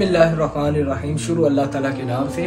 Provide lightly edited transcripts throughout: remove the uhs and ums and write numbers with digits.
बिस्मिल्लाहिर्रहमानिर्रहीम। शुरू अल्लाह ताला के नाम से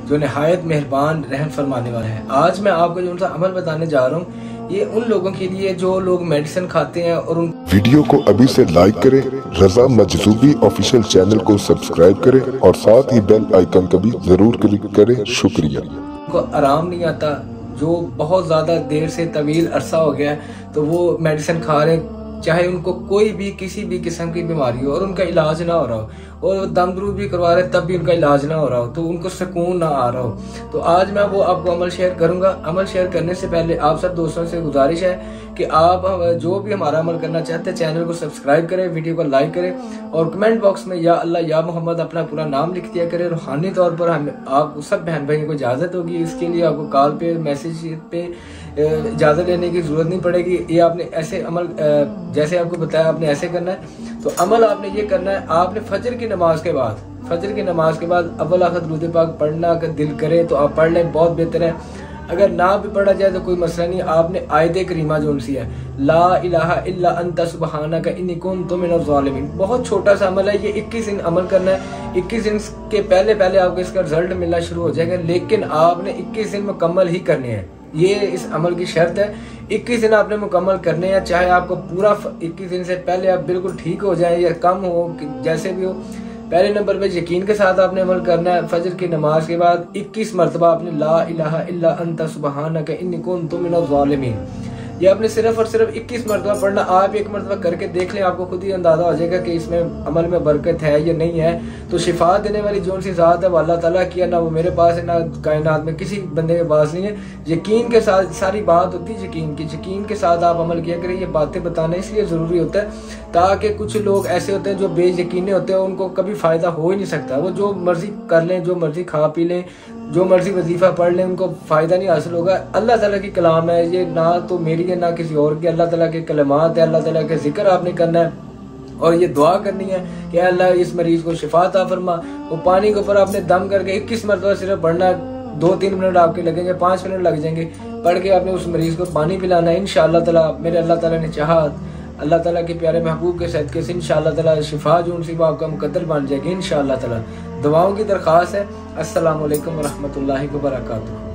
जो निहायत मेहरबान रहम फरमाने वाला है। आज मैं आपको जो सा अमल बताने जा रहा हूँ, ये उन लोगों के लिए जो लोग मेडिसिन खाते हैं और उन वीडियो को अभी से लाइक करें, रजा मजजूबी ऑफिशियल चैनल को सब्सक्राइब करें और साथ ही बेल आइकन का भी जरूर क्लिक करें। शुक्रिया। को आराम नहीं आता, जो बहुत ज़्यादा देर से तवील अरसा हो गया है, तो वो मेडिसिन खा रहे हैं, चाहे उनको कोई भी किसी भी किस्म की बीमारी हो और उनका इलाज ना हो रहा हो, और दम दरूद भी करवा रहे तब भी उनका इलाज ना हो रहा हो, तो उनको सुकून ना आ रहा हो। तो आज मैं वो आपको अमल शेयर करूंगा। अमल शेयर करने से पहले आप सब दोस्तों से गुजारिश है कि आप जो भी हमारा अमल करना चाहते हैं चैनल को सब्सक्राइब करें, वीडियो को लाइक करें और कमेंट बॉक्स में या अल्लाह या मोहम्मद अपना पूरा नाम लिख दिया करें। रूहानी तौर पर हम आप सब बहन भाइयों को इजाज़त होगी। इसके लिए आपको कॉल पे मैसेज पे इजाज़त लेने की ज़रूरत नहीं पड़ेगी। ये आपने ऐसे अमल जैसे आपको बताया आपने ऐसे करना है। तो अमल आपने ये करना है, आपने फजर की नमाज के बाद अव्वल आखिर दुरूद पाक पढ़ना अगर दिल करे तो आप पढ़ लें, बहुत बेहतर है। अगर ना भी पढ़ा जाए तो कोई मसला नहीं। आपने आयत करीमा जो उनसी है, ला इलाहा इल्ला अंता सुब्हानका इन्नी कुन्तु मिनज़ ज़ालिमीन, बहुत छोटा सा अमल है। ये 21 दिन अमल करना है। 21 दिन के पहले आपको इसका रिजल्ट मिलना शुरू हो जाएगा, लेकिन आपने 21 दिन मुकम्मल ही करने हैं। ये इस अमल की शर्त है। 21 दिन आपने मुकम्मल करने हैं, चाहे आपको पूरा 21 दिन से पहले आप बिल्कुल ठीक हो जाए या कम हो, जैसे भी हो। पहले नंबर पे यकीन के साथ आपने अमल करना है। फजर की नमाज के बाद 21 मरतबा आपने ला इलाहा इल्ला अंता सुब्हानका इन्नी कुन्तु मिनज़ ज़ालिमीन, ये आपने सिर्फ और सिर्फ 21 मरतबा पढ़ना। आप एक मरतबा करके देख लें, आपको खुद ही अंदाजा हो जाएगा कि इसमें अमल में बरकत है या नहीं है। तो शिफा देने वाली जो सी ज़ात है वो अल्लाह ताला की है, ना वो मेरे पास है, ना कायनात में किसी बंदे के पास नहीं है। यकीन के साथ सारी बात होती है, यकीन के साथ आप अमल किया करें। ये बातें बताना इसलिए ज़रूरी होता है ताकि कुछ लोग ऐसे होते हैं जो बेयकीने होते हैं, उनको कभी फ़ायदा हो ही नहीं सकता। वो जो मर्जी कर लें, जो मर्जी खा पी लें, जो मर्जी वजीफा पढ़ लें, उनको फ़ायदा नहीं हासिल होगा। अल्लाह ताला की कलाम है ये, ना तो मेरी है ना किसी और की। अल्लाह ताला के कलमात है, अल्लाह ताला के जिक्र आपने करना है और ये दुआ करनी है कि अल्लाह इस मरीज को शिफा अता फरमा। वो पानी के ऊपर आपने दम करके 21 मरतबा सिर्फ पढ़ना है। 2-3 मिनट आपके लगेंगे, 5 मिनट लग जाएंगे। पढ़ के आपने उस मरीज को पानी पिलाना है। इंशाअल्लाह ताला मेरे अल्लाह ताला ने चाहा, अल्लाह ताला के प्यारे महबूब के सदके से इंशाअल्लाह ताला शिफा जो उनसी वो आपका मुकद्दर बन जाएगी इंशाअल्लाह ताला। दुआओं की दरख्वास्त है। अस्सलामु अलैकुम व रहमतुल्लाहि व बरकातुहू।